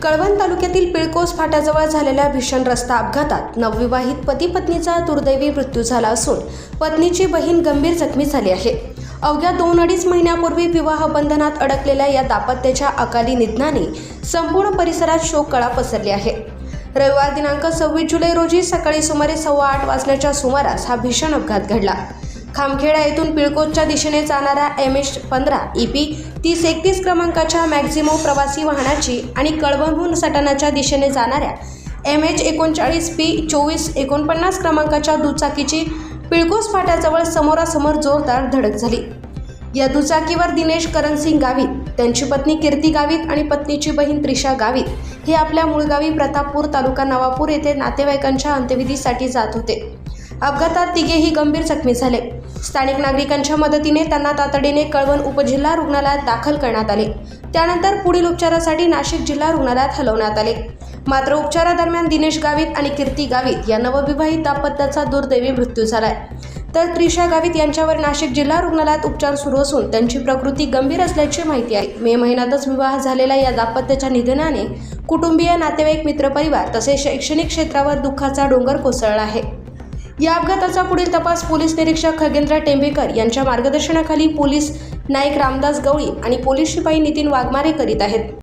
कळवण तालुक्यातील पिळकोस फाट्याजवळ झालेल्या भीषण रस्ता अपघातात नवविवाहित पती पत्नीचा दुर्दैवी मृत्यू झाला असून पत्नीची बहीण गंभीर जखमी झाली आहे। अवघ्या 2-2.5 महिन्यापूर्वी विवाह बंधनात अडकलेल्या या दाम्पत्याच्या अकाली निधनाने संपूर्ण परिसरात शोककळा पसरली आहे। रविवार दिनांक 26 जुलै रोजी सकाळी सुमारे 8:15 वाजण्याच्या सुमारास हा भीषण अपघात घडला। खामखेडा येथून पिळकोसच्या दिशेने जाणाऱ्या MH15 EP 3031 क्रमांकाच्या मॅक्झिमो प्रवासी वाहनाची आणि कळवणहून सटाणाच्या दिशेने जाणाऱ्या MH39 P 2449 क्रमांकाच्या दुचाकीची पिळकोस फाट्याजवळ समोरासमोर जोरदार धडक झाली। या दुचाकीवर दिनेश करणसिंग गावित, त्यांची पत्नी कीर्ती गावित आणि पत्नीची बहीण त्रिशा गावित हे आपल्या मूळ गावी प्रतापपूर तालुका नवापूर येथे नातेवाईकांच्या अंत्यविधीसाठी जात होते। अपघातात तिघेही गंभीर जखमी झाले। स्थानिक नागरिकांच्या मदतीने त्यांना तातडीने कळवण उपजिल्हा रुग्णालयात दाखल करण्यात आले। त्यानंतर पुढील उपचारासाठी नाशिक जिल्हा रुग्णालयात हलवण्यात आले। मात्र उपचारादरम्यान दिनेश गावित आणि कीर्ती गावित या नवविवाहित दाम्पत्याचा दुर्दैवी मृत्यू झालाय, तर त्रिशा गावित यांच्यावर नाशिक जिल्हा रुग्णालयात उपचार सुरू असून त्यांची प्रकृती गंभीर असल्याची माहिती आहे। मे महिन्यातच विवाह झालेल्या या दाम्पत्याच्या निधनाने कुटुंबीय, नातेवाईक, मित्रपरिवार तसेच शैक्षणिक क्षेत्रावर दुःखाचा डोंगर कोसळला आहे। या अपघाताचा पुढील तपास पोलीस निरीक्षक खगेंद्र टेंभेकर यांच्या मार्गदर्शनाखाली पोलीस नाईक रामदास गवळी आणि पोलीस शिपाई नितीन वाघमारे करीत आहेत।